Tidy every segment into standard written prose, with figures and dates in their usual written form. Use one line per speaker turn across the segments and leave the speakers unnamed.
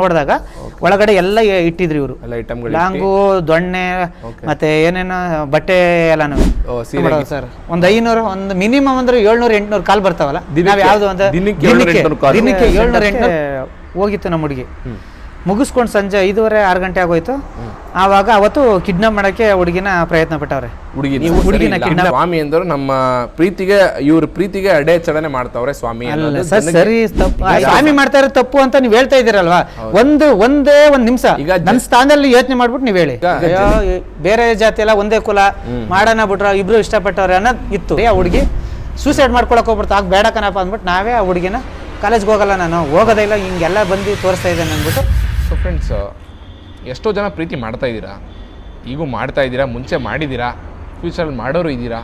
ನೋಡಿದಾಗ ಒಳಗಡೆ ಎಲ್ಲ ಇಟ್ಟಿದ್ರು ಇವರು, ಲಾಂಗು, ದೊಣ್ಣೆ ಮತ್ತೆ ಏನೇನೋ ಬಟ್ಟೆ ಎಲ್ಲಾನು ಸರ್. ಒಂದು 500, ಒಂದು ಮಿನಿಮಮ್ ಅಂದ್ರೆ 700-800 ಕಾಲ್ ಬರ್ತಾವಲ್ಲ, ನಾವ್ ಯಾವ್ದು ಅಂತ ದಿನಕ್ಕೆ 700-800 ಹೋಗಿತ್ತು ನಮ್ಮ ಹುಡುಗಿ. ಮುಗಿಸ್ಕೊಂಡು ಸಂಜೆ 5:30-6 ಗಂಟೆ ಆಗೋಯ್ತು. ಆವಾಗ ಅವತ್ತು ಕಿಡ್ನಾಪ್ ಮಾಡಕ್ಕೆ ಹುಡುಗಿನ ಪ್ರಯತ್ನ ಪಟ್ಟವ್ರೆ.
ಹುಡುಗಿನ ಸ್ವಾಮಿ ಅಂದ್ರು ನಮ್ಮ ಪ್ರೀತಿಗೆ, ಇವ್ರ ಪ್ರೀತಿಗೆ ಅಡೆಚಣೆ ಮಾಡ್ತಾವ್ರೆ ಸ್ವಾಮಿ.
ಸರಿ, ತಪ್ಪು ಸ್ವಾಮಿ ಮಾಡ್ತಾ ಇರೋ ತಪ್ಪು ಅಂತ ನೀವ್ ಹೇಳ್ತಾ ಇದೀರಲ್ವಾ. ಒಂದೇ ಒಂದ್ ನಿಮಿಷ ಈಗ ನನ್ನ ಸ್ಥಾನದಲ್ಲಿ ಯೋಚನೆ ಮಾಡ್ಬಿಟ್ಟು ನೀವ್ ಹೇಳಿ, ಬೇರೆ ಜಾತಿ ಎಲ್ಲ ಒಂದೇ ಕುಲ ಮಾಡೋಣ ಬಿಟ್ರ ಇಬ್ರು ಇಷ್ಟಪಟ್ಟವ್ರೆ ಅನ್ನೋದು ಇತ್ತು. ಆ ಹುಡುಗಿ ಸೂಸೈಡ್ ಮಾಡ್ಕೊಳಕ್ ಹೋಗ್ಬಿಡ್ತು. ಆಗ ಬೇಡ ಕಣಪ್ಪ ಅಂದ್ಬಿಟ್ಟು ನಾವೇ ಆ ಹುಡುಗಿನ ಕಾಲೇಜ್ಗೆ ಹೋಗಲ್ಲ, ನಾನು ಹೋಗೋದೇ ಇಲ್ಲ, ಹಿಂಗೆಲ್ಲ ಬಂದು ತೋರಿಸ್ತಾ ಇದ್ದೇನೆ ಅಂದ್ಬಿಟ್ಟು.
ಸೊ ಫ್ರೆಂಡ್ಸ್, ಎಷ್ಟೋ ಜನ ಪ್ರೀತಿ ಮಾಡ್ತಾ ಇದ್ದೀರಾ, ಈಗೂ ಮಾಡ್ತಾ ಇದ್ದೀರಾ, ಮುಂಚೆ ಮಾಡಿದ್ದೀರಾ, ಫ್ಯೂಚರಲ್ಲಿ ಮಾಡೋರು ಇದ್ದೀರಾ,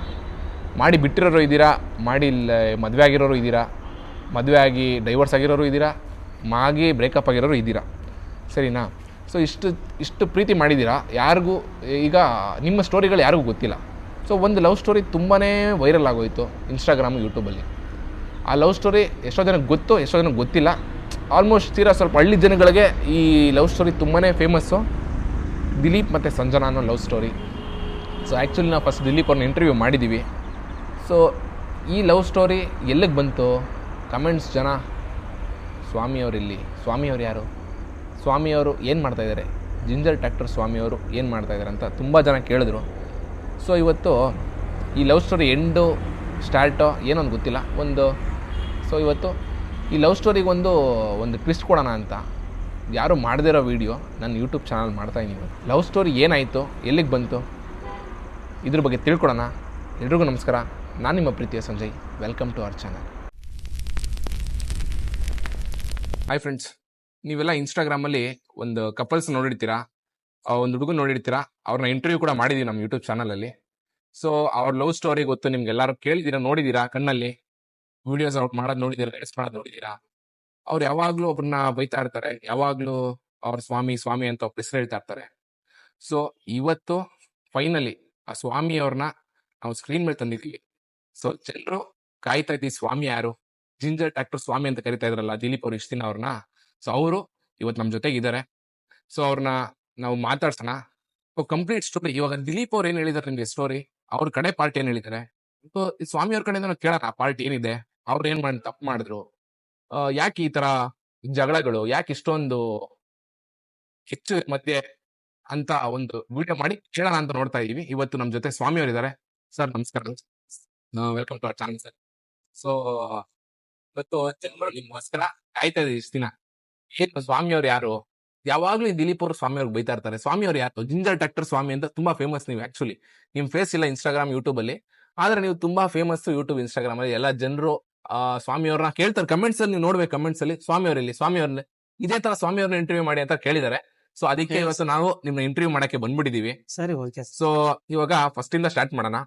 ಮಾಡಿ ಬಿಟ್ಟಿರೋರು ಇದ್ದೀರಾ, ಮಾಡಿ ಮದುವೆ ಆಗಿರೋರು ಇದ್ದೀರಾ, ಮದುವೆ ಆಗಿ ಡೈವರ್ಸ್ ಆಗಿರೋರು ಇದ್ದೀರಾ, ಮಾಗಿ ಬ್ರೇಕಪ್ ಆಗಿರೋರು ಇದ್ದೀರಾ, ಸರಿನಾ? ಸೊ ಇಷ್ಟು ಪ್ರೀತಿ ಮಾಡಿದ್ದೀರಾ. ಯಾರಿಗೂ ಈಗ ನಿಮ್ಮ ಸ್ಟೋರಿಗಳು ಯಾರಿಗೂ ಗೊತ್ತಿಲ್ಲ. ಸೊ ಒಂದು ಲವ್ ಸ್ಟೋರಿ ತುಂಬಾ ವೈರಲ್ ಆಗೋಯಿತು ಇನ್ಸ್ಟಾಗ್ರಾಮು, ಯೂಟ್ಯೂಬಲ್ಲಿ. ಆ ಲವ್ ಸ್ಟೋರಿ ಎಷ್ಟೋ ಜನಕ್ಕೆ ಗೊತ್ತು, ಎಷ್ಟೋ ಜನಕ್ಕೆ ಗೊತ್ತಿಲ್ಲ. ಆಲ್ಮೋಸ್ಟ್ ತೀರಾ ಸ್ವಲ್ಪ ಹಳ್ಳಿ ಜನಗಳಿಗೆ ಈ ಲವ್ ಸ್ಟೋರಿ ತುಂಬಾ ಫೇಮಸ್ಸು. ದಿಲೀಪ್ ಮತ್ತು ಸಂಜನಾ ಅನ್ನೋ ಲವ್ ಸ್ಟೋರಿ. ಸೊ ಆ್ಯಕ್ಚುಲಿ ನಾವು ಫಸ್ಟ್ ದಿಲೀಪ್ ಅವ್ರನ್ನ ಇಂಟರ್ವ್ಯೂ ಮಾಡಿದ್ದೀವಿ. ಸೊ ಈ ಲವ್ ಸ್ಟೋರಿ ಎಲ್ಲಿಗೆ ಬಂತು? ಕಮೆಂಟ್ಸ್ ಜನ, ಸ್ವಾಮಿಯವರಿಲ್ಲಿ, ಸ್ವಾಮಿಯವ್ರು ಯಾರು, ಸ್ವಾಮಿಯವರು ಏನು ಮಾಡ್ತಾಯಿದ್ದಾರೆ, ಜಿಂಜರ್ ಟ್ರ್ಯಾಕ್ಟರ್ ಸ್ವಾಮಿಯವರು ಏನು ಮಾಡ್ತಾಯಿದ್ದಾರೆ ಅಂತ ತುಂಬ ಜನ ಕೇಳಿದ್ರು. ಸೊ ಇವತ್ತು ಈ ಲವ್ ಸ್ಟೋರಿ ಎಂಡು ಸ್ಟಾರ್ಟೋ ಏನೊಂದು ಗೊತ್ತಿಲ್ಲ ಸೊ ಇವತ್ತು ಈ ಲವ್ ಸ್ಟೋರಿಗೆ ಒಂದು ಟ್ವಿಸ್ಟ್ ಕೊಡೋಣ ಅಂತ ಯಾರು ಮಾಡದೇ ಇರೋ ವೀಡಿಯೋ ನನ್ನ ಯೂಟ್ಯೂಬ್ ಚಾನಲ್ ಮಾಡ್ತಾಯಿದ್ದೀನಿ. ಲವ್ ಸ್ಟೋರಿ ಏನಾಯಿತು, ಎಲ್ಲಿಗೆ ಬಂತು, ಇದ್ರ ಬಗ್ಗೆ ತಿಳ್ಕೊಡೋಣ. ಎಲ್ರಿಗೂ ನಮಸ್ಕಾರ, ನಾನು ನಿಮ್ಮ ಪ್ರೀತಿಯ Sanjay. Welcome to our channel. Hi friends, ನೀವೆಲ್ಲ ಇನ್ಸ್ಟಾಗ್ರಾಮಲ್ಲಿ ಒಂದು ಕಪಲ್ಸ್ ನೋಡಿರ್ತೀರಾ, ಒಂದು ಹುಡುಗನ ನೋಡಿರ್ತೀರಾ. ಅವ್ರನ್ನ ಇಂಟರ್ವ್ಯೂ ಕೂಡ ಮಾಡಿದ್ದೀವಿ ನಮ್ಮ ಯೂಟ್ಯೂಬ್ ಚಾನಲಲ್ಲಿ. ಸೊ ಅವ್ರ ಲವ್ ಸ್ಟೋರಿ ಗೊತ್ತು ನಿಮ್ಗೆ, ಎಲ್ಲರೂ ಕೇಳಿದ್ದೀರಾ, ನೋಡಿದ್ದೀರಾ, ಕಣ್ಣಲ್ಲಿ ವಿಡಿಯೋಸ್ ಔಟ್ ಮಾಡೋದು ನೋಡಿದ್ದೀರಾ, ಎಡ್ಸ್ ಮಾಡೋದು ನೋಡಿದ್ದೀರಾ. ಅವ್ರು ಯಾವಾಗಲೂ ಒಬ್ಬರನ್ನ ಬೈತಾ ಇರ್ತಾರೆ, ಯಾವಾಗಲೂ ಅವ್ರ ಸ್ವಾಮಿ ಸ್ವಾಮಿ ಅಂತ ಒಬ್ಬ ಹೆಸರು ಹೇಳ್ತಾ ಇರ್ತಾರೆ. ಸೊ ಇವತ್ತು ಫೈನಲಿ ಆ ಸ್ವಾಮಿ ಅವ್ರನ್ನ ನಾವು ಸ್ಕ್ರೀನ್ ಮೇಲೆ ತಂದಿದ್ದೀವಿ. ಸೊ ಜನರು ಕಾಯ್ತಾ ಇದ್ದೀವಿ, ಸ್ವಾಮಿ ಯಾರು, ಜಿಂಜರ್ ಟ್ರ್ಯಾಕ್ಟರ್ ಸ್ವಾಮಿ ಅಂತ ಕರಿತಾ ಇದ್ರಲ್ಲ ದಿಲೀಪ್ ಅವ್ರು ಇಷ್ಟು ದಿನ ಅವ್ರನ್ನ. ಸೊ ಅವರು ಇವತ್ತು ನಮ್ಮ ಜೊತೆಗಿದ್ದಾರೆ. ಸೊ ಅವ್ರನ್ನ ನಾವು ಮಾತಾಡ್ಸೋಣ. ಕಂಪ್ಲೀಟ್ ಸ್ಟೋರಿ ಇವಾಗ ದಿಲೀಪ್ ಅವ್ರು ಏನು ಹೇಳಿದಾರೆ ನಿಮಗೆ ಸ್ಟೋರಿ, ಅವ್ರ ಕಡೆ ಪಾರ್ಟಿ ಏನು ಹೇಳಿದ್ದಾರೆ, ಸ್ವಾಮಿ ಅವ್ರ ಕಡೆಯಿಂದ ನಾವು ಕೇಳೋಣ ಪಾರ್ಟಿ ಏನಿದೆ, ಅವ್ರು ಏನ್ ಮಾಡಿ ತಪ್ಪು ಮಾಡಿದ್ರು, ಯಾಕೆ ಈ ತರ ಜಗಳಗಳು, ಯಾಕೆ ಇಷ್ಟೊಂದು ಹೆಚ್ಚು ಮಧ್ಯೆ ಅಂತ ಒಂದು ವಿಡಿಯೋ ಮಾಡಿ ಕೇಳೋಣ ಅಂತ ನೋಡ್ತಾ ಇದೀವಿ. ಇವತ್ತು ನಮ್ಮ ಜೊತೆ ಸ್ವಾಮಿ ಅವ್ರು ಇದ್ದಾರೆ. ಸರ್ ನಮಸ್ಕಾರ, welcome to our channel sir. So ಇವತ್ತು ನಿಮ್ಗೋಸ್ಕರ ಕಾಯ್ತಾ ಇದೀವಿ ಇಷ್ಟು ದಿನ. ಏನು ಸ್ವಾಮಿ ಅವ್ರು ಯಾರು, ಯಾವಾಗ್ಲೂ ಈ ದಿಲೀಪ್ ಅವರು ಸ್ವಾಮಿ ಅವ್ರಿಗೆ ಬೈತಾ ಇರ್ತಾರೆ, ಸ್ವಾಮಿ ಅವ್ರು ಯಾರು, ಜಿಂಜರ್ ಟ್ರ್ಯಾಕ್ಟರ್ ಸ್ವಾಮಿ ಅಂತ ತುಂಬಾ ಫೇಮಸ್. ನೀವು ಆಕ್ಚುಲಿ ನಿಮ್ ಫೇಸ್ ಇಲ್ಲ ಇನ್ಸ್ಟಾಗ್ರಾಮ್ ಯೂಟ್ಯೂಬ್ ಅಲ್ಲಿ, ಆದ್ರೆ ನೀವು ತುಂಬಾ ಫೇಮಸ್ ಯೂಟ್ಯೂಬ್ ಇನ್ಸ್ಟಾಗ್ರಾಮ್ ಅಲ್ಲಿ. ಎಲ್ಲ ಜನರು ಸ್ವಾಮಿ ಅವ್ರನ್ನ ಕೇಳ್ತಾರೆ ಕಮೆಂಟ್ಸ್ ಅಲ್ಲಿ, ನೀವು ನೋಡ್ಬೇಕು ಕಮೆಂಟ್ಸ್ ಅಲ್ಲಿ, ಸ್ವಾಮಿ ಅವರಲ್ಲಿ, ಸ್ವಾಮಿ ಅವ್ರನ್ನ ಇದೇ ತರ ಸ್ವಾಮಿ ಅವ್ರನ್ನ ಇಂಟರ್ವ್ಯೂ ಮಾಡಿ ಅಂತ ಕೇಳಿದ್ದಾರೆ. ಸೊ ಅದಕ್ಕೆ ಇವತ್ತು ನಾವು ನಿಮ್ನ ಇಂಟರ್ವ್ಯೂ ಮಾಡಕ್ಕೆ ಬಂದ್ಬಿಟ್ಟಿದೀವಿ.
ಸರಿ, ಓಕೆ.
ಸೊ ಇವಾಗ ಫಸ್ಟ್ ಇಂದ ಸ್ಟಾರ್ಟ್ ಮಾಡೋಣ.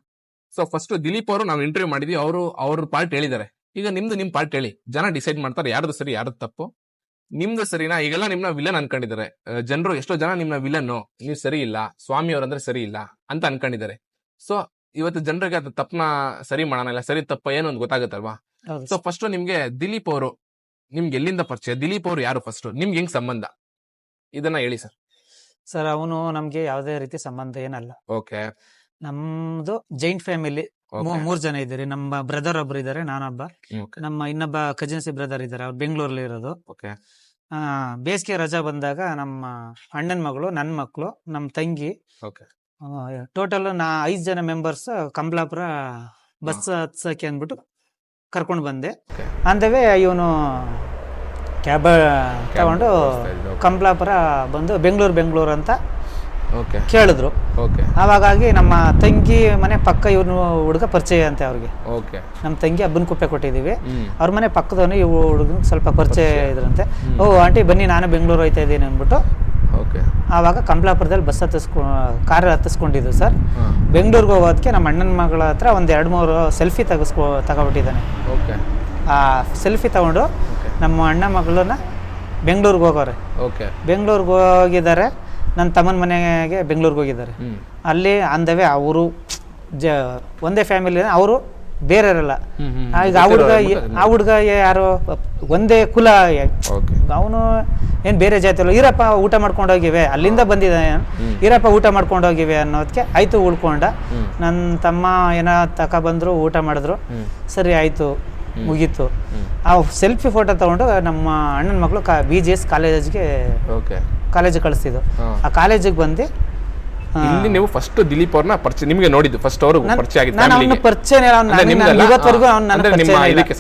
ಸೊ ಫಸ್ಟ್ ದಿಲೀಪ್ ಅವರು ನಾವು ಇಂಟರ್ವ್ಯೂ ಮಾಡಿದ್ವಿ, ಅವ್ರ ಪಾರ್ಟ್ ಹೇಳಿದ್ದಾರೆ. ಈಗ ನಿಮ್ ಪಾರ್ಟ್ ಹೇಳಿ, ಜನ ಡಿಸೈಡ್ ಮಾಡ್ತಾರೆ ಯಾರ್ದು ಸರಿ ಯಾರ್ದು ತಪ್ಪು. ನಿಮ್ದು ಸರಿನಾ? ಈಗೆಲ್ಲ ನಿಮ್ನ ವಿಲನ್ ಅನ್ಕೊಂಡಿದ್ದಾರೆ ಜನರು, ಎಷ್ಟೋ ಜನ ನಿಮ್ನ ವಿಲನ್, ನೀವು ಸರಿ ಇಲ್ಲ, ಸ್ವಾಮಿ ಅವ್ರಂದ್ರೆ ಸರಿ ಇಲ್ಲ ಅಂತ ಅನ್ಕೊಂಡಿದ್ದಾರೆ. ಸೊ ಇವತ್ತು ಜನರಿಗೆ ಅದು ತಪ್ಪನ ಸರಿ ಮಾಡೋಣ, ಇಲ್ಲ ಸರಿ ತಪ್ಪ ಏನು ಅಂತ ಗೊತ್ತಾಗುತ್ತಲ್ವಾ. ಸೊ ಫಸ್ಟ್ ನಿಮ್ಗೆ ದಿಲೀಪ್ ಅವರು ನಿಮ್ಗೆ ಎಲ್ಲಿಂದ ಪರಿಚಯ, ದಿಲೀಪ್ ಅವರು ಯಾರು, ಫಸ್ಟ್ ನಿಮ್ಗೆ ಹೆಂಗ್ ಸಂಬಂಧ, ಇದನ್ನ ಹೇಳಿ ಸರ್.
ಸರ್, ಅವನು ನಮ್ಗೆ ಯಾವುದೇ ರೀತಿ ಸಂಬಂಧ ಏನಲ್ಲ.
ಓಕೆ.
ನಮ್ದು ಜೈಂಟ್ ಫ್ಯಾಮಿಲಿ, 3 ಜನ ಇದ್ದೀರಿ. ನಮ್ಮ ಬ್ರದರ್ ಒಬ್ರು ಇದಾರೆ, ನಾನೊಬ್ಬ, ನಮ್ಮ ಇನ್ನೊಬ್ಬ ಕಜಿನ್ಸಿ ಬ್ರದರ್ ಇದಾರೆ, ಅವ್ರು ಬೆಂಗಳೂರಲ್ಲಿ ಇರೋದು.
ಓಕೆ.
ಬೇಸಿಗೆ ರಜಾ ಬಂದಾಗ ನಮ್ಮ ಅಣ್ಣನ ಮಗಳು, ನನ್ನ ಮಕ್ಕಳು, ನಮ್ಮ ತಂಗಿ, ಟೋಟಲ್ 5 ಜನ ಮೆಂಬರ್ಸ್ ಕಮಲಾಪುರ ಬಸ್ ಹತ್ಸಕ್ಕೆ ಅಂದ್ಬಿಟ್ಟು ಕರ್ಕೊಂಡು ಬಂದೆ. ಅಂದವೇ ಇವನು ಕ್ಯಾಬ್ ತಗೊಂಡು ಕಮಲಾಪುರ ಬಂದು ಬೆಂಗಳೂರು ಅಂತ ಕೇಳಿದ್ರು. ಅವಾಗಾಗಿ ನಮ್ಮ ತಂಗಿ ಮನೆ ಪಕ್ಕ ಇವನು ಹುಡುಗ ಪರಿಚಯ ಅಂತೆ ಅವ್ರಿಗೆ. ನಮ್ಮ ತಂಗಿ ಹಬ್ಬನ ಕುಪ್ಪೆ ಕೊಟ್ಟಿದೀವಿ, ಅವ್ರ ಮನೆ ಪಕ್ಕದವನು ಇವ್ ಹುಡುಗ ಸ್ವಲ್ಪ ಪರಿಚಯ ಇದ್ರಂತೆ. ಓ ಆಂಟಿ ಬನ್ನಿ, ನಾನು ಬೆಂಗಳೂರು ಹೋಯ್ತಾ ಇದ್ದೀನಿ ಅಂದ್ಬಿಟ್ಟು ಆವಾಗ ಕಮಲಾಪುರದಲ್ಲಿ ಕಾರ್ ಹತ್ತಿಸ್ಕೊಂಡಿದ್ದು ಸರ್. ಬೆಂಗಳೂರಿಗೆ ಹೋಗೋದಕ್ಕೆ ನಮ್ಮ ಅಣ್ಣನ ಮಗಳ ಹತ್ರ 1-2-3 ಸೆಲ್ಫಿ ತಗೊಬಿಟ್ಟಿದ್ದಾನೆ. ಆ ಸೆಲ್ಫಿ ತಗೊಂಡು ನಮ್ಮ ಅಣ್ಣ ಮಗಳನ್ನ ಬೆಂಗಳೂರಿಗೆ ಹೋಗೋರೆ. ಬೆಂಗಳೂರಿಗೆ ಹೋಗಿದ್ದಾರೆ, ನನ್ನ ತಮ್ಮನ ಮನೆಗೆ ಬೆಂಗಳೂರಿಗೆ ಹೋಗಿದ್ದಾರೆ. ಅಲ್ಲಿ ಅಂದವೇ ಅವರು ಒಂದೇ ಫ್ಯಾಮಿಲಿ, ಅವರು ಬೇರೆಯವರೆಲ್ಲ. ಈಗ ಆ ಹುಡುಗ ಯಾರು ಒಂದೇ ಕುಲ, ಅವನು ಏನ್ ಬೇರೆ ಜಾತಿ ಅಲ್ಲ. ಈರಪ್ಪ ಊಟ ಮಾಡ್ಕೊಂಡು ಹೋಗಿವೆ, ಅಲ್ಲಿಂದ ಬಂದಿದ್ದಾನೆ, ಈರಪ್ಪ ಊಟ ಮಾಡ್ಕೊಂಡು ಹೋಗಿವೆ ಅನ್ನೋದಕ್ಕೆ ಆಯ್ತು ಉಳ್ಕೊಂಡ. ನನ್ನ ತಮ್ಮ ಏನೋ ಬಂದ್ರು, ಊಟ ಮಾಡಿದ್ರು, ಸರಿ ಆಯ್ತು, ಮುಗೀತು. ಆ ಸೆಲ್ಫಿ ಫೋಟೋ ತಗೊಂಡು ನಮ್ಮ ಅಣ್ಣನ ಮಕ್ಕಳು BGS ಕಾಲೇಜಿಗೆ ಕಳಿಸ್ತಿದ್ದು. ಆ ಕಾಲೇಜಿಗೆ ಬಂದು
ಇಲ್ಲಿ ನೀವು ಫಸ್ಟ್ ದಿಲೀಪ್ ಅವ್ರನ್ನ ಪರಿಚಯ, ನಿಮಗೆ ನೋಡಿದ್ದು ಫಸ್ಟ್ ಅವರು ಪರಿಚಯ ಆಗಿತ್ತು?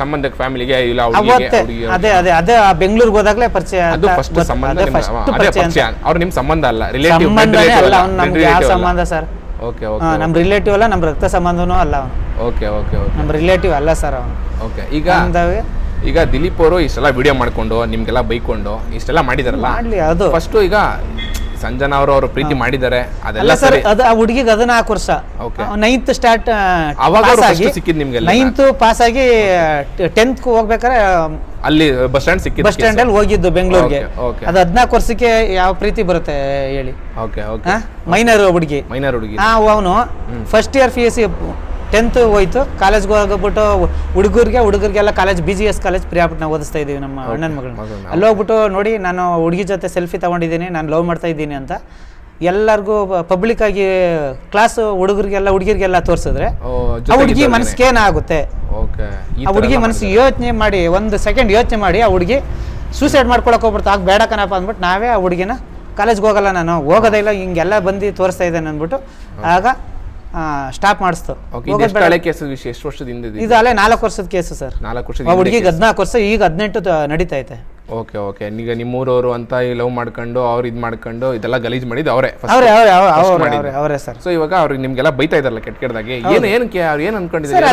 ಸಂಬಂಧಕ್ಕೆ ಫ್ಯಾಮಿಲಿಗೆ
ಅದೇ ಬೆಂಗಳೂರಿಗೆ ಹೋದಾಗ್ಲೇ ಪರಿಚಯ.
ಅದು ಫಸ್ಟ್ ಸಂಬಂಧ, ಅವ್ರು ನಿಮ್ ಸಂಬಂಧ ಅಲ್ಲ, ರಿಲೇಟಿವ್
ನಮ್ಗೆ ಯಾವ ಸಂಬಂಧ ಸರ್? ನಮ್ ರಿಲೇಟಿವ್ ಅಲ್ಲ, ನಮ್ ರಕ್ತ ಸಂಬಂಧನೂ ಅಲ್ಲ ಅವನು. ನಮ್ ರಿಲೇಟಿವ್ ಅಲ್ಲ ಸರ್ ಅವನು.
ಈಗ ದಿಲೀಪ್ ಅವರು ಇಷ್ಟೆಲ್ಲ ವಿಡಿಯೋ ಮಾಡ್ಕೊಂಡು ನಿಮ್ಗೆಲ್ಲ ಬೈಕೊಂಡು ಇಷ್ಟೆಲ್ಲ ಮಾಡಿದಾರಲ್ಲ, ಫಸ್ಟ್ ಈಗ ಸಂಜನಾ ಅವರು ಪ್ರೀತಿ ಮಾಡಿದ್ದಾರೆ ಅದೆಲ್ಲ ಸರಿ.
ಅದು ಆ ಹುಡುಗಿಗೆ 14 ವರ್ಷ, 9th ಸ್ಟಾರ್ಟ್
ಸಿಕ್ಕಿದ್ ನಿಮ್ಗೆ,
9th ಪಾಸ್ ಆಗಿ 10th ಹೋಗ್ಬೇಕಾರೆ
ಅಲ್ಲಿ ಬಸ್ ಸ್ಟ್ಯಾಂಡ್
ಅಲ್ಲಿ ಹೋಗಿದ್ದು ಬೆಂಗಳೂರಿಗೆ. ಅದು 14 ವರ್ಷಕ್ಕೆ ಯಾವ ಪ್ರೀತಿ ಬರುತ್ತೆ ಹೇಳಿ? ಮೈನರ್ ಹುಡುಗಿ. ಅವನು ಫಸ್ಟ್ ಇಯರ್ PUC 10th ಹೋಯ್ತು, ಕಾಲೇಜ್ಗೆ ಹೋಗ್ಬಿಟ್ಟು ಹುಡುಗರಿಗೆಲ್ಲ ಕಾಲೇಜ್ BGS ಕಾಲೇಜ್ ಪ್ರಿಯಾಪಟ್ನ ಓದಿಸ್ತಾ ಇದೀವಿ ನಮ್ಮ ಅಣ್ಣನ ಮಗಳನ್ನ. ಅಲ್ಲಿ ಹೋಗ್ಬಿಟ್ಟು ನೋಡಿ ನಾನು ಹುಡುಗಿ ಜೊತೆ ಸೆಲ್ಫಿ ತಗೊಂಡಿದ್ದೀನಿ, ನಾನು ಲವ್ ಮಾಡ್ತಾ ಇದ್ದೀನಿ ಅಂತ ಎಲ್ಲರಿಗೂ ಪಬ್ಲಿಕ್ ಆಗಿ ಕ್ಲಾಸ್ ಹುಡುಗರಿಗೆಲ್ಲ ತೋರಿಸಿದ್ರೆ ಆ ಹುಡುಗಿ ಮನಸ್ಸಿಗೆ ಏನಾಗುತ್ತೆ? ಆ ಹುಡುಗಿ ಮನಸ್ಸು ಯೋಚನೆ ಮಾಡಿ, 1 ಸೆಕೆಂಡ್ ಯೋಚನೆ ಮಾಡಿ, ಆ ಹುಡುಗಿ ಸೂಸೈಡ್ ಮಾಡ್ಕೊಳಕ್ ಹೋಗ್ಬಿಡ್ತು. ಆಗ ಬೇಡ ಕಣಪ್ಪ ಅಂದ್ಬಿಟ್ಟು ನಾವೇ ಆ ಹುಡುಗಿನ ಕಾಲೇಜ್ಗೆ ಹೋಗಲ್ಲ, ನಾನು ಹೋಗೋದೇ ಇಲ್ಲ, ಹಿಂಗೆಲ್ಲ ಬಂದು ತೋರಿಸ್ತಾ ಇದ್ದೇನೆ ಅಂದ್ಬಿಟ್ಟು ಆಗ ಸ್ಟಾಪ್ ಮಾಡಿಸ್ತು.
ಎಷ್ಟು ವರ್ಷದಿಂದ
ಇದು ಅಲ್ಲೇ 4 ವರ್ಷದ ಕೇಸು ಸರ್.
4 ವರ್ಷ
ಹುಡುಗಿಗೆ 14 ವರ್ಷ, ಈಗ 18 ನಡೀತೈತೆ.
ಈಗ ನಿಮ್ಮೂರವರು ಅಂತ ಲವ್ ಮಾಡ್ಕೊಂಡು ಅವ್ರು ಇದ್ ಮಾಡ್ಕೊಂಡು ಇದೆಲ್ಲ ಗಲೀಜ್ ಮಾಡಿದ್ದು
ಅವರೇ ಸರ್.
ಸೊ ಇವಾಗ ಅವ್ರಿಗೆ ನಿಮ್ಗೆಲ್ಲ ಬೈತಾ ಇದಾರಲ್ಲ ಕೆಟ್ಟದಾಗಿ, ಏನಕ್ಕೆ ಅವ್ರು ಏನ್ ಅನ್ಕೊಂಡಿದ್ದಾರೆ?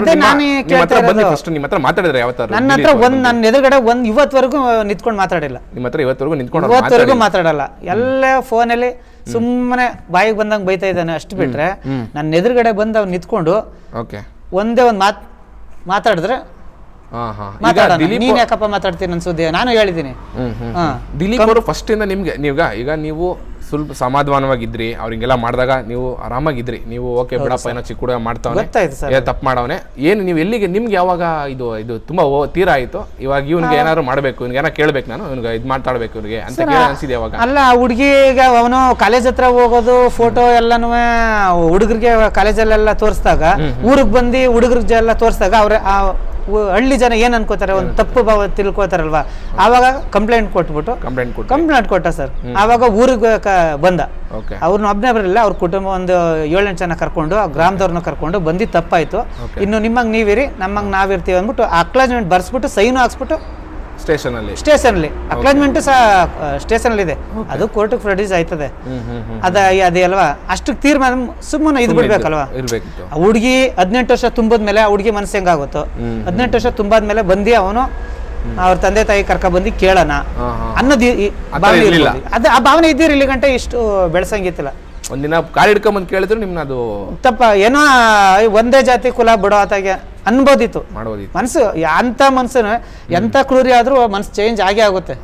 ಫಸ್ಟ್ ನಿಮ್ಮ ಹತ್ರ ಮಾತಾಡಿದ್ರೆ ಯಾವತ್ತಾರು?
ನನ್ನ ಹತ್ರ ನನ್ನ ಎದುರುಗಡೆ ಇವತ್ತವರೆಗೂ ನಿಂತ್ಕೊಂಡು ಮಾತಾಡಿಲ್ಲ.
ನಿಮ್ಮ ಹತ್ರ ಇವತ್ತವರೆಗೂ
ಮಾತಾಡಲ್ಲ, ಎಲ್ಲ ಫೋನಲ್ಲಿ ಸುಮ್ಮನೆ ಬಾಯಿಗೆ ಬಂದಂಗೆ ಬೈತಾ ಇದ್ದಾನೆ ಅಷ್ಟು ಬಿಟ್ರೆ, ನನ್ನ ಎದುರುಗಡೆ ಬಂದು ಅವ್ನು ನಿಂತ್ಕೊಂಡು ಒಂದೇ ಒಂದು ಮಾತಾಡಿದ್ರೆ ನೀನ್ ಯಾಕಪ್ಪ ಮಾತಾಡ್ತೀನಿ ನನ್ನ ಸುದ್ದಿ ನಾನು ಹೇಳಿದ್ದೀನಿ.
ದಿಲೀಪ್ ಅವರು ಫಸ್ಟ್ ಇಂದ ನಿಮ್ಗೆ ಈಗ ನೀವು ಸ್ವಲ್ಪ ಸಮಾಧಾನವಾಗಿದ್ರಿ, ಅವ್ರಿಗೆಲ್ಲ ಮಾಡಿದಾಗ ನೀವು ಆರಾಮಾಗಿದ್ರಿ, ನೀವು ಓಕೆ ಬಿಡಪ್ಪ ಏನೋ ಚಿಕ್ಕ ಹುಡುಗ ಮಾಡ್ತಾವನೆ, ತಪ್ಪು ಮಾಡವನೆ, ಏನು ನೀವು ಎಲ್ಲಿಗೆ ನಿಮ್ಗೆ ಯಾವಾಗ ಇದು ತುಂಬಾ ತೀರಾ ಆಯ್ತು, ಇವಾಗ ಇವ್ನಿಗೆ ಏನಾದ್ರು ಮಾಡ್ಬೇಕು, ಇವ್ನಿಗೆ ಏನೋ ಕೇಳ್ಬೇಕು, ನಾನು ಇವ್ನಿಗೆ ಇದು ಮಾತಾಡ್ಬೇಕು ಇವ್ರಿಗೆ ಅಂತ ಅನ್ಸಿದೆ ಯಾವಾಗ?
ಅಲ್ಲ, ಹುಡುಗಿಗೆ ಅವನು ಕಾಲೇಜ್ ಹತ್ರ ಹೋಗೋದು, ಫೋಟೋ ಎಲ್ಲಾನು ಹುಡುಗರಿಗೆ ಕಾಲೇಜಲ್ಲೆಲ್ಲ ತೋರಿಸಿದಾಗ, ಊರಿಗೆ ಬಂದು ಹುಡುಗರಿಗೆ ಎಲ್ಲ ತೋರಿಸಿದಾಗ ಅವ್ರ ಹಳ್ಳಿ ಜನ ಏನ್ ಅನ್ಕೋತಾರೆ, ಒಂದು ತಪ್ಪು ಭಾವ ತಿಳ್ಕೊತಾರಲ್ವಾ, ಆವಾಗ ಕಂಪ್ಲೇಂಟ್ ಕೊಟ್ಟ ಸರ್. ಆವಾಗ ಊರಿಗೆ ಬಂದ, ಅವ್ರನ್ನ ಒಬ್ಬನೇ ಬರಲಿಲ್ಲ, ಅವ್ರ ಕುಟುಂಬ ಒಂದು 7-8 ಜನ ಕರ್ಕೊಂಡು, ಆ ಗ್ರಾಮದವ್ರನ್ನ ಕರ್ಕೊಂಡು ಬಂದು ತಪ್ಪಾಯ್ತು, ಇನ್ನು ನಿಮ್ಮಂಗ್ ನೀವಿರಿ ನಮ್ಮಂಗ್ ನಾವಿರ್ತೀವಿ ಅಂದ್ಬಿಟ್ಟು ಅಕ್ಲಾಜ್ಮೆಂಟ್ ಬರ್ಸ್ಬಿಟ್ಟು ಸೈನು ಹಾಕ್ಸ್ಬಿಟ್ಟು ಸ್ಟೇಷನ್ ಅಕ್ಲಾಜ್ಮೆಂಟ್ ಸಹ ಸ್ಟೇಷನ್ ಅಲ್ಲಿ ಇದೆ, ಅದು ಕೋರ್ಟ್ ಪ್ರೊಡ್ಯೂಸ್ ಆಯ್ತದೆ. ಅದೇ ಅಲ್ವಾ, ಅಷ್ಟಕ್ಕೆ ತೀರ್ಮಾನ ಸುಮ್ಮನೆ ಇದು ಬಿಡ್ಬೇಕಲ್ವಾ? ಹುಡುಗಿ 18 ವರ್ಷ ತುಂಬದ್ಮೇಲೆ ಆ ಹುಡುಗಿ ಮನಸ್ಸು ಹೆಂಗಾಗುತ್ತೋ, 18 ವರ್ಷ ತುಂಬಾದ್ಮೇಲೆ ಬಂದು ಅವನು ಅವ್ರ ತಂದೆ ತಾಯಿ ಕರ್ಕ ಬಂದು ಕೇಳೋಣ ಅನ್ನೋದು ಆ ಭಾವನೆ ಇದ್ದೀರಿ ಇಲ್ಲಿ ಗಂಟೆ ಇಷ್ಟು ಬೆಳೆಸಂಗಿತ್ತಿಲ್ಲ.
ಒಂದಿನ ಕಾಲ್ ಹಿಡ್ಕೊಂಬಂದು ಕೇಳಿದ್ರು ನಿಮ್ನ ಅದು
ತಪ್ಪ ಏನೋ ಒಂದೇ ಜಾತಿ ಕುಲ ಬಿಡೋ ಆತಾಗೆ ಅನ್ಬೋದಿತ್ತು ಮನಸ್ಸು. ಅಂತ ಮನ್ಸು ಎಂತ ಕ್ರೂರಿ ಆದ್ರೂ ಮನ್ಸು ಚೇಂಜ್ ಆಗೇ ಆಗುತ್ತೆ.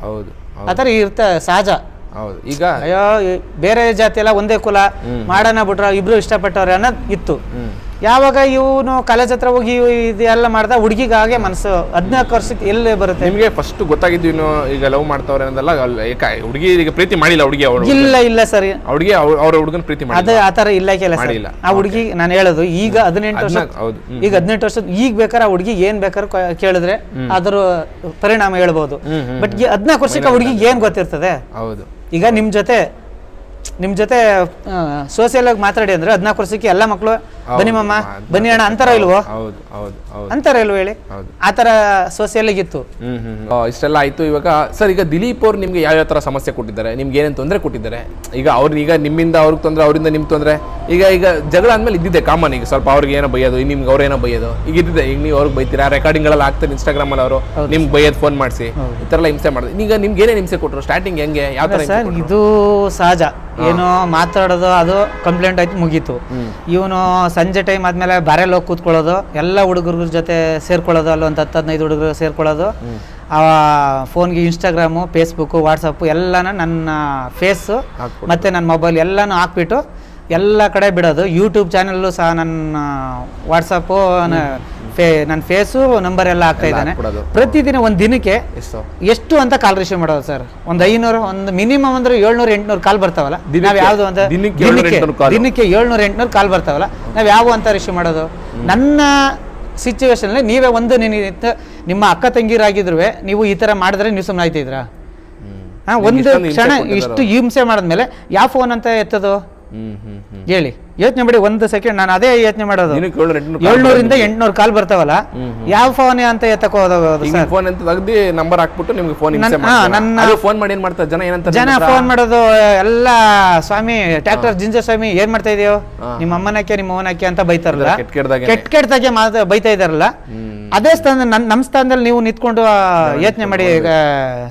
ಆತರ ಇರ್ತ ಸಹಜ.
ಈಗ
ಅಯ್ಯೋ ಬೇರೆ ಜಾತಿ ಎಲ್ಲ ಒಂದೇ ಕುಲ ಮಾಡೋಣ ಬಿಟ್ರ ಇಬ್ರು ಇಷ್ಟಪಟ್ಟವ್ರೆ ಅನ್ನೋದು ಇತ್ತು. ಯಾವಾಗ ಇವನು ಕಾಲೇಜ್ ಹತ್ರ ಹೋಗಿ ಇದೆಲ್ಲ ಮಾಡ್ದ ಹುಡುಗಿಗೆ ಹಾಗೆ ಮನಸ್ಸು 14 ವರ್ಷಕ್ಕೆ ಎಲ್ಲಿ ಬರುತ್ತೆ?
ನಿಮ್ಗೆ ಫಸ್ಟ್ ಗೊತ್ತಾಗಿದ್ದು ಇನ್ನು ಈಗ ಲವ್ ಮಾಡ್ತಾವ್ರೆ ಅನ್ನೋದಲ್ಲ, ಹುಡುಗಿ ಈಗ ಪ್ರೀತಿ ಮಾಡಿಲ್ಲ ಹುಡುಗಿ?
ಇಲ್ಲ ಸರ್,
ಹುಡುಗಿ ಅವ್ರ ಹುಡುಗನ ಪ್ರೀತಿ
ಅದೇ ಆತರ ಇಲ್ಲ ಕೆಲಸ. ಆ ಹುಡುಗಿ ನಾನು ಹೇಳೋದು ಈಗ 18 ವರ್ಷ, ಈಗ 18 ವರ್ಷ ಈಗ ಬೇಕಾದ್ರೆ ಆ ಹುಡುಗಿ ಏನ್ ಬೇಕಾದ್ರೆ ಕೇಳಿದ್ರೆ ಅದ್ರ ಪರಿಣಾಮ ಹೇಳ್ಬೋದು. ಬಟ್ 14 ವರ್ಷಕ್ಕೆ ಆ ಹುಡುಗಿಗೆ ಏನ್ ಗೊತ್ತಿರ್ತದೆ?
ಹೌದು.
ಈಗ ನಿಮ್ ಜೊತೆ ಸೋಸಿಯಲ್ ಆಗಿ ಮಾತಾಡಿ ಅಂದ್ರೆ 14 ವರ್ಷಕ್ಕೆ ಎಲ್ಲ ಮಕ್ಕಳು ಬನ್ನಿ ಮಮ್ಮ ಬನ್ನಿ ಅಣ್ಣ ಅಂತಾರ ಇಲ್ವೋ? ಅಂತಾರ ಇಲ್ವೋ ಹೇಳಿ? ಆತರ ಸೋಸಿಯಲ್ ಆಗಿತ್ತು.
ಇಷ್ಟೆಲ್ಲ ಆಯ್ತು. ಇವಾಗ ಸರ್, ಈಗ ದಿಲೀಪ್ ಅವ್ರು ನಿಮ್ಗೆ ಯಾವ ತರ ಸಮಸ್ಯೆ ಕೊಟ್ಟಿದ್ದಾರೆ, ನಿಮ್ಗೆ ಏನೇನು ತೊಂದರೆ ಕೊಟ್ಟಿದ್ದಾರೆ? ಈಗ ಈಗ ನಿಮ್ಮಿಂದ ಅವ್ರಿಗೆ ತೊಂದರೆ, ಅವರಿಂದ ನಿಮ್ಗೆ ತೊಂದರೆ. ಈಗ ಜಗಳ ಅಂದ್ಮೇಲೆ ಇದ್ದಿದೆ ಕಾಮನ್. ಈಗ ಸ್ವಲ್ಪ ಅವ್ರಿಗೆ ಏನೋ ಬೈಯೋದು, ನಿಮ್ಗೆ ಅವ್ರೇನೋ ಬೈಯೋದು ಈಗ ಇದ್ದಿದೆ. ಈಗ ನೀವು ಅವ್ರಿಗೆ ಬೈತೀರಾ, ರೆಕಾರ್ಡಿಂಗ್ಗಳಲ್ಲಿ ಆಗ್ತಾರೆ ಇನ್ಸ್ಟಾಗ್ರಾಮ್ ಅಲ್ಲಿ, ಅವರು ನಿಮ್ಗೆ ಬೈಯೋದು ಫೋನ್ ಮಾಡಿಸಿ ಈ ತರ ಎಲ್ಲ ಹಿಂಸೆ ಮಾಡಿದ್ರು. ಈಗ ನಿಮ್ಗೆ ಏನೇನು ಹಿಂಸೆ ಕೊಟ್ಟರು? ಸ್ಟಾರ್ಟಿಂಗ್ ಹೆಂಗೆ, ಯಾವ ತರ?
ಇದು ಸಹಜ, ಏನೋ ಮಾತಾಡೋದು ಅದು ಕಂಪ್ಲೇಂಟ್ ಆಯ್ತು ಮುಗೀತು. ಇವನು ಸಂಜೆ ಟೈಮ್ ಆದ್ಮೇಲೆ ಬಾರೆಲ್ಲ ಹೋಗಿ ಕೂತ್ಕೊಳ್ಳೋದು, ಎಲ್ಲ ಹುಡುಗರ ಜೊತೆ ಸೇರ್ಕೊಳ್ಳೋದು, ಅಲ್ಲಿ ಒಂದು 10-15 ಹುಡುಗರು ಸೇರ್ಕೊಳ್ಳೋದು. ಆ ಫೋನ್ಗೆ ಇನ್ಸ್ಟಾಗ್ರಾಮು, ಫೇಸ್ಬುಕ್ಕು, ವಾಟ್ಸಪ್ಪು ಎಲ್ಲಾನು ನನ್ನ ಫೇಸು ಮತ್ತೆ ನನ್ನ ಮೊಬೈಲ್ ಎಲ್ಲಾನು ಹಾಕ್ಬಿಟ್ಟು ಎಲ್ಲ ಕಡೆ ಬಿಡೋದು. ಯೂಟ್ಯೂಬ್ ಚಾನಲ್ಲು ಸಹ ನನ್ನ ವಾಟ್ಸಪ್ಪು ನನ್ನ ಫೇಸು ನಂಬರ್ ಎಲ್ಲ ಹಾಕ್ತಾ ಇದ್ದಾನೆ. ಪ್ರತಿದಿನ ಒಂದು ದಿನಕ್ಕೆ ಎಷ್ಟು ಅಂತ ಕಾಲ್ ರಿಸೀವ್ ಮಾಡೋದು ಸರ್? ಒಂದು 500, ಒಂದು ಮಿನಿಮಮ್ ಅಂದ್ರೆ 700-800 ಕಾಲ್ ಬರ್ತಾವಲ್ಲ. ನಾವ್ ಯಾವ್ದು ಅಂತ ದಿನಕ್ಕೆ 700-800 ಕಾಲ್ ಬರ್ತಾವಲ್ಲ, ನಾವ್ ಯಾವ ಅಂತ ರಿಸೀವ್ ಮಾಡೋದು? ನನ್ನ ಸಿಚುವೇಶನ್ ನೀವೇ ಒಂದು ನಿಮ್ಮ ಅಕ್ಕ ತಂಗಿರಾಗಿದ್ರು ನೀವು ಈ ತರ ಮಾಡಿದ್ರೆ ನೀವು ಸುಮ್ಮನೆ ಆಯ್ತಿದ್ರಾ? ಒಂದು ಕ್ಷಣ ಇಷ್ಟು ಹಿಂಸೆ ಮಾಡಿದ್ಮೇಲೆ ಯಾವ ಫೋನ್ ಅಂತ ಎತ್ತದು ಹೇಳಿ? ಯೋಚನೆ ಮಾಡಿ ಒಂದು ಸೆಕೆಂಡ್. ನಾನು ಅದೇ ಯೋಚನೆ ಮಾಡೋದು. 700-800 ಕಾಲ್ ಬರ್ತಾವಲ್ಲ, ಯಾವ ಫೋನ್ ಅಂತ ಎತ್ತಕ್ ಹೋಗೋದು ಸರ್?
ಫೋನ್ ಅಂತ ತೆಗ್ದು ನಂಬರ್ ಹಾಕ್ಬಿಟ್ಟು ನಿಮ್ಗೆ ಫೋನ್ ಫೋನ್ ಮಾಡಿ ಏನ್ ಮಾಡ್ತಾರೆ ಜನ? ಏನಂತ
ಜನ ಫೋನ್ ಮಾಡೋದು ಎಲ್ಲ, ಸ್ವಾಮಿ ಟ್ರ್ಯಾಕ್ಟರ್ ಜಿಂಜ ಸ್ವಾಮಿ ಏನ್ ಮಾಡ್ತಾ ಇದೆಯೋ, ನಿಮ್ಮ ಅಮ್ಮನಕ್ಕೆ ನಿಮ್ಮ ಅವನಕ್ಕೆ ಅಂತ ಬೈತಾರಲ್ಲ, ಕೆಟ್ಟದಾಗೆ ಬೈತಾ ಇದಾರಲ್ಲ. ಅದೇ ಸ್ಥಾನ ನಮ್ಮ ಸ್ಥಾನದಲ್ಲಿ ನೀವು ನಿಂತ್ಕೊಂಡು ಯೋಚನೆ ಮಾಡಿ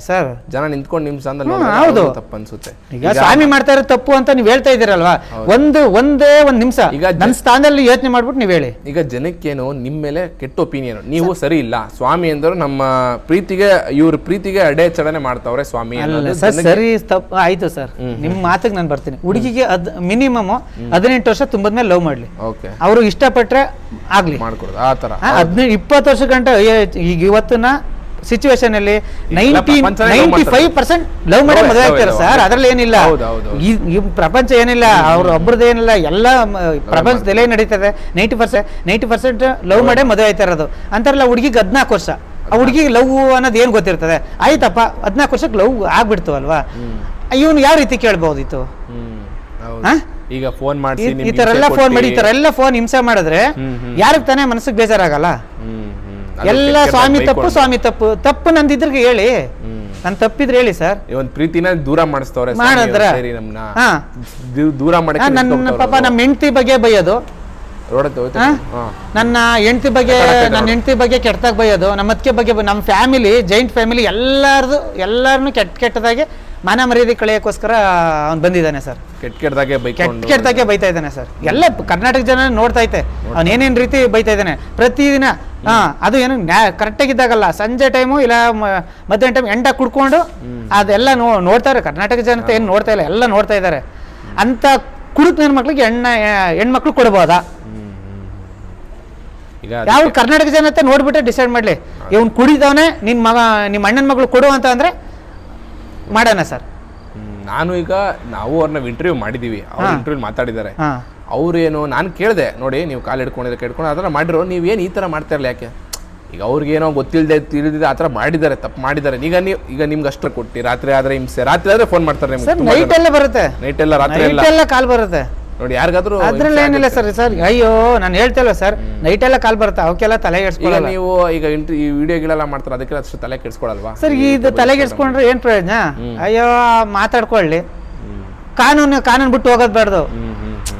ಸರ್.
ಜನ ನಿಂತ್ಕೊಂಡು ನಿಮ್ ಸ್ಥಾನದಲ್ಲಿ
ಹೌದು
ತಪ್ಪು ಅನ್ಸುತ್ತೆ.
ಈಗ ಸ್ವಾಮಿ ಮಾಡ್ತಾ ಇರೋ ತಪ್ಪು ಅಂತ ನೀವ್ ಹೇಳ್ತಾ ಇದ್ದೀರಲ್ವಾ? ಒಂದೇ ಒಂದ್ ನಿಮಿಷ ಈಗ ನನ್ನ ಸ್ಥಾನದಲ್ಲಿ ಯೋಚನೆ ಮಾಡ್ಬಿಟ್ಟು ನೀವ್ ಹೇಳಿ.
ಈಗ ಜನಕ್ಕೇನು ನಿಮ್ ಮೇಲೆ ಕೆಟ್ಟ ಒಪಿನಿಯನ್, ನೀವು ಸರಿ ಇಲ್ಲ ಸ್ವಾಮಿ ಅಂದ್ರು ನಮ್ಮ ಪ್ರೀತಿಗೆ ಇವ್ರ ಪ್ರೀತಿಗೆ ಅಡೆಚಣೆ ಮಾಡ್ತಾವ್ರೆ ಸ್ವಾಮಿ.
ಸರಿ ತಪ್ಪು ಆಯ್ತು ಸರ್, ನಿಮ್ ಮಾತಿಗೆ ನಾನು ಬರ್ತೀನಿ. ಹುಡುಗಿಗೆ ಮಿನಿಮಮ್ 18 ವರ್ಷ ತುಂಬದ್ಮೇಲೆ ಲವ್ ಮಾಡ್ಲಿ, ಅವರು ಇಷ್ಟಪಟ್ರೆ ಆಗ್ಲಿ ಮಾಡ್ಕೊಡೋದು. ಆ ತರ 20 ವರ್ಷ ಗಂಟ ಈಗ ಇವತ್ತಿನ ಸಿಚುವೇಶನ್ ಅಲ್ಲಿ 95% ಲವ್ ಮಾಡೇ ಮದುವೆ ಆಗ್ತಾರೆ ಸರ್. ಅದ್ರಲ್ಲಿ ಏನಿಲ್ಲ, ಈ ಪ್ರಪಂಚ ಏನಿಲ್ಲ, ಅವ್ರ ಒಬ್ರದ್ದು ಏನಿಲ್ಲ, ಎಲ್ಲ ಪ್ರಪಂಚದಲ್ಲೇ ನಡೀತದೆ. 90% ಲವ್ ಮಾಡೇ ಮದುವೆ ಆಯ್ತಾ ಇರೋದು ಅಂತಾರಲ್ಲ. ಹುಡುಗಿಗೆ 14 ವರ್ಷ, ಆ ಹುಡುಗಿಗೆ ಲವ್ ಅನ್ನೋದು ಏನ್ ಗೊತ್ತಿರ್ತದೆ? ಆಯ್ತಪ್ಪ 14 ವರ್ಷಕ್ಕೆ ಲವ್ ಆಗ್ಬಿಡ್ತು ಅಲ್ವಾ? ಇವನು ಯಾವ ರೀತಿ ಕೇಳ್ಬಹುದಿತ್ತು?
ಈಗ ಫೋನ್ ಮಾಡಿ
ಈ ತರ ಎಲ್ಲ ಫೋನ್ ಮಾಡಿ, ಈ ತರ ಎಲ್ಲ ಫೋನ್ ಹಿಂಸೆ ಮಾಡಿದ್ರೆ ಯಾರಿಗೆ ತಾನೇ ಮನಸ್ಸಿಗೆ ಬೇಜಾರಾಗಲ್ಲ? ಎಲ್ಲ ಸ್ವಾಮಿ ತಪ್ಪು ನಂದಿದ್ರಿಗೆ ಹೇಳಿ, ನನ್ ತಪ್ಪಿದ್ರೆ ಹೇಳಿ ಸರ್.
ಒಂದ್ ಪ್ರೀತಿನ ದೂರ ಮಾಡಿಸ್ತವ್ರೆ
ಮಾಡಿದ್ರ
ದೂರ ಮಾಡಿ.
ನನ್ನ ಪಾಪ ನಮ್ಮ ಹೆಂಡತಿ ಬಗ್ಗೆ ಬೈಯೋದು, ನನ್ನ ಹೆಂಡತಿ ಬಗ್ಗೆ ಕೆಟ್ಟದಾಗ ಬೈಯೋದು, ನಮ್ಮ ಅತ್ತಿಗೆ ಬಗ್ಗೆ, ನಮ್ಮ ಫ್ಯಾಮಿಲಿ ಜಾಯಿಂಟ್ ಫ್ಯಾಮಿಲಿ ಎಲ್ಲಾರನ್ನು ಕೆಟ್ಟದಾಗೆ ಮಾನ ಮರ್ಯಾದೆ ಕಳೆಯೋಕ್ಕೋಸ್ಕರ ಅವ್ನು ಬಂದಿದ್ದಾನೆ ಸರ್. ಕೆಟ್ಟದಾಗೆ ಬೈತಾ ಇದ್ದಾನೆ ಸರ್. ಎಲ್ಲ ಕರ್ನಾಟಕ ಜನ ನೋಡ್ತಾ ಐತೆ ಅವ್ನು ಏನೇನ್ ರೀತಿ ಬೈತಾ ಇದ್ದಾನೆ ಪ್ರತಿದಿನ. ಅದು ಏನು ಕರೆಕ್ಟಾಗಿದ್ದಾಗಲ್ಲ, ಸಂಜೆ ಟೈಮು ಇಲ್ಲ ಮಧ್ಯಾಹ್ನ ಟೈಮ್ ಎಂಡ ಕುಡ್ಕೊಂಡು ಅದೆಲ್ಲ ನೋಡ್ತಾರೆ. ಕರ್ನಾಟಕ ಜನತೆ ಏನು ನೋಡ್ತಾ ಇಲ್ಲ, ಎಲ್ಲ ನೋಡ್ತಾ ಇದ್ದಾರೆ. ಅಂತ ಕುಡುಕ್ ನನ್ನ ಮಕ್ಳಿಗೆ ಹೆಣ್ಮಕ್ಳು ಕೊಡ್ಬೋದಾ? ಯಾವ ಕರ್ನಾಟಕ ಜನತೆ ನೋಡ್ಬಿಟ್ಟೆ ಡಿಸೈಡ್ ಮಾಡ್ಲಿ, ಇವ್ನು ಕುಡಿದವನೇ ನಿಮ್ಮ ಅಣ್ಣನ ಮಗಳು ಕೊಡು ಅಂತ ಅಂದ್ರೆ ಮಾಡೋಣ ಸರ್.
ನಾವು ಅವ್ರನ್ನ ಇಂಟರ್ವ್ಯೂ ಮಾಡಿದೀವಿ, ಅವ್ರ ಇಂಟರ್ವ್ಯೂ ಮಾತಾಡಿದ್ದಾರೆ. ಅವ್ರೇನು ನಾನು ಕೇಳಿದೆ, ನೋಡಿ ನೀವು ಕಾಲು ಹಿಡ್ಕೊಂಡು ಆ ಥರ ಮಾಡಿರೋ, ನೀವೇನು ಈ ಥರ ಮಾಡ್ತಾ ಇರಲ್ಲ ಯಾಕೆ? ಈಗ ಅವ್ರಿಗೇನೋ ತಿಳಿದಿದೆ ಆ ಥರ ಮಾಡಿದ್ದಾರೆ, ತಪ್ಪು ಮಾಡಿದ್ದಾರೆ. ಈಗ ನಿಮ್ಗೆ ಅಷ್ಟು ಕೊಟ್ಟು ರಾತ್ರಿ ಆದ್ರೆ ಹಿಂಸೆ, ರಾತ್ರಿ ಆದ್ರೆ ಫೋನ್ ಮಾಡ್ತಾರೆ ನಿಮ್ಗೆ,
ನೈಟ್ ಎಲ್ಲ ಬರುತ್ತೆ,
ನೈಟ್ ಎಲ್ಲ ರಾತ್ರಿ
ಎಲ್ಲ ಕಾಲ್ ಬರುತ್ತೆ
ನೋಡಿ ಯಾರಿಗಾದ್ರೂ.
ಅದ್ರಲ್ಲಿ ಏನಿಲ್ಲ ಸರ್. ಅಯ್ಯೋ ನಾನು ಹೇಳ್ತೇಲ್ಲ ಸರ್, ನೈಟ್ ಎಲ್ಲ ಕಾಲ್ ಬರುತ್ತೆ, ಅವಕ್ಕೆಲ್ಲ ತಲೆ ಕೆಡ್ಸ್ಕೊಳ್ಳಲ್ಲ.
ನೀವು ಈಗ ಈ ವಿಡಿಯೋಗಳೆಲ್ಲ ಮಾಡ್ತಾರೆ, ಅದಕ್ಕೆ ಅಷ್ಟು ತಲೆ ಕೆಡ್ಸ್ಕೊಳಲ್ವಾ
ಸರ್? ಇದು ತಲೆ ಕೆಡ್ಸ್ಕೊಂಡ್ರೆ ಏನ್ ಪ್ರಯೋಜನ? ಅಯ್ಯೋ ಮಾತಾಡ್ಕೊಳ್ಳಿ, ಕಾನೂನು ಬಿಟ್ಟು ಹೋಗೋದ್ ಬೇಡ್ದು.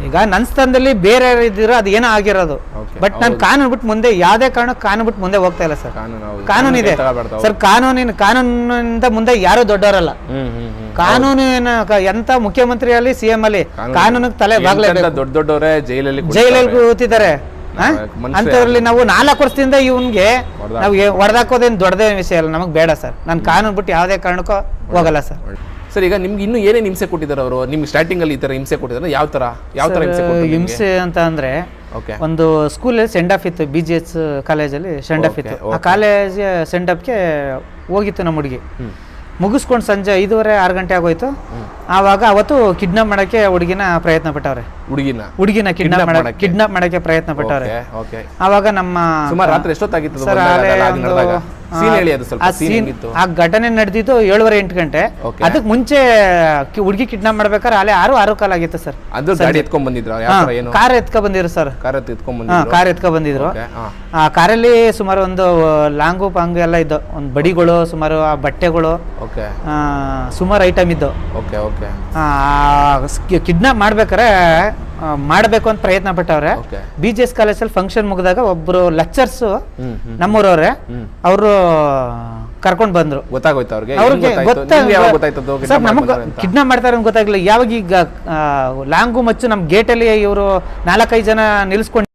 ಈಗ ನನ್ನ ಸ್ಥಾನದಲ್ಲಿ ಬೇರೆ ಯಾರು ಇದ್ದೀರೋ ಅದು ಏನೋ ಆಗಿರೋದು, ಬಟ್ ನಾನು ಕಾನೂನು ಬಿಟ್ಟು ಮುಂದೆ ಯಾವುದೇ ಕಾರಣಕ್ಕೆ ಕಾನೂನು ಬಿಟ್ಟು ಮುಂದೆ ಹೋಗ್ತಾ ಇಲ್ಲ ಸರ್. ಕಾನೂನು ಇದೆ ಸರ್, ಕಾನೂನಿಂದ ಮುಂದೆ ಯಾರು ದೊಡ್ಡವರಲ್ಲ. ಕಾನೂನು ಎಂತ ಮುಖ್ಯಮಂತ್ರಿ ಅಲ್ಲಿ CM ಅಲ್ಲಿ ಕಾನೂನಿಗೆ ತಲೆ ಬಾಗ್ಲೇಬೇಕು.
ದೊಡ್ಡವರೇ ಜೈಲಲ್ಲಿ
ಕೂತಿದ್ದಾರೆ. ಅಂತದ್ರಲ್ಲಿ ನಾವು 4 ವರ್ಷದಿಂದ ಇವನ್ಗೆ ನಾವು ಹೊಡೆದಾಕೋದೇನು ದೊಡ್ಡದೇ ವಿಷಯ ಅಲ್ಲ, ನಮಗ್ ಬೇಡ ಸರ್. ನಾನು ಕಾನೂನು ಬಿಟ್ಟು ಯಾವುದೇ ಕಾರಣಕ್ಕೂ ಹೋಗಲ್ಲ ಸರ್.
ಸರ್ ಈಗ ನಿಮ್ಗೆ ಇನ್ನೂ ಏನೇನು ಹಿಂಸೆ ಕೊಟ್ಟಿದ್ದಾರೆ ಅವರು? ನಿಮ್ಗೆ ಸ್ಟಾರ್ಟಿಂಗ್ ಅಲ್ಲಿ ಈ ತರ ಹಿಂಸೆ ಕೊಟ್ಟಿದ್ದಾರೆ, ಯಾವ ತರ
ಹಿಂಸೆ ಅಂತ ಅಂದ್ರೆ, ಒಂದು ಸ್ಕೂಲ್ ಸೆಂಡ್ ಆಫ್ ಇತ್ತು, BGH ಕಾಲೇಜಲ್ಲಿ ಸೆಂಡ್ ಆಫ್ ಇತ್ತು. ಆ ಕಾಲೇಜ್ ಸೆಂಡ್ ಆಫ್ಗೆ ಹೋಗಿತ್ತು ನಮ್ಮ ಹುಡುಗಿ. ಮುಗಿಸ್ಕೊಂಡು ಸಂಜೆ 5:30-6 ಗಂಟೆ ಆಗೋಯ್ತು. ಆವಾಗ ಅವತ್ತು ಕಿಡ್ನಾಪ್ ಮಾಡಕ್ಕೆ ಹುಡುಗಿನ ಪ್ರಯತ್ನ ಪಟ್ಟವ್ರೆ. ಹುಡುಗಿನ ಕಿಡ್ನಾಪ್ ಮಾಡಕ್ಕೆ ಪ್ರಯತ್ನ ಪಟ್ಟವ್ರೆ. ಆವಾಗ ನಮ್ಮ
ರಾತ್ರಿ ಎಷ್ಟೊತ್ತಾಗಿತ್ತು
ಆ ಘಟನೆ ನಡೆದಿದ್ದು 7:30-8 ಗಂಟೆ. ಅದಕ್ಕೆ ಮುಂಚೆ ಹುಡುಗಿ ಕಿಡ್ನಾಪ್ ಮಾಡ್ಬೇಕಾದ್ರೆ ಅಲ್ಲೇ 6 ಕಾಲ್ ಆಗಿತ್ತು ಸರ್. ಕಾರ್ ಎತ್ಕೊ ಬಂದಿದ್ರು ಸರ್, ಕಾರ್ ಎತ್ಕೊ ಬಂದಿದ್ರು. ಆ ಕಾರಲ್ಲಿ ಸುಮಾರು ಒಂದು ಲಾಂಗು ಪಾಂಗು ಎಲ್ಲ ಇದ್ದು, ಒಂದು ಬಡಿಗಳು, ಸುಮಾರು ಆ ಬಟ್ಟೆಗಳು, ಸುಮಾರು ಐಟಮ್ ಇದ್ದು. ಕಿಡ್ನಾಪ್ ಮಾಡ್ಬೇಕಾರೆ ಮಾಡಬೇಕು ಅಂತ ಪ್ರಯತ್ನ ಪಟ್ಟವ್ರೆ. BGS ಕಾಲೇಜಲ್ಲಿ ಫಂಕ್ಷನ್ ಮುಗಿದಾಗ ಒಬ್ರು ಲೆಕ್ಚರ್ಸ್ ನಮ್ಮೂರವ್ರೆ, ಅವರು ಕರ್ಕೊಂಡ್ ಬಂದ್ರು. ಸರ್ ನಮಗ್ ಕಿಡ್ನಾಪ್ ಮಾಡ್ತಾರೆ ಅಂತ ಗೊತ್ತಾಗ್ಲಿಲ್ಲ. ಯಾವಾಗ ಈಗ ಲಾಂಗು ಮಚ್ಚು ನಮ್ ಗೇಟಲ್ಲಿ ಇವರು 4-5 ಜನ ನಿಲ್ಸ್ಕೊಂಡು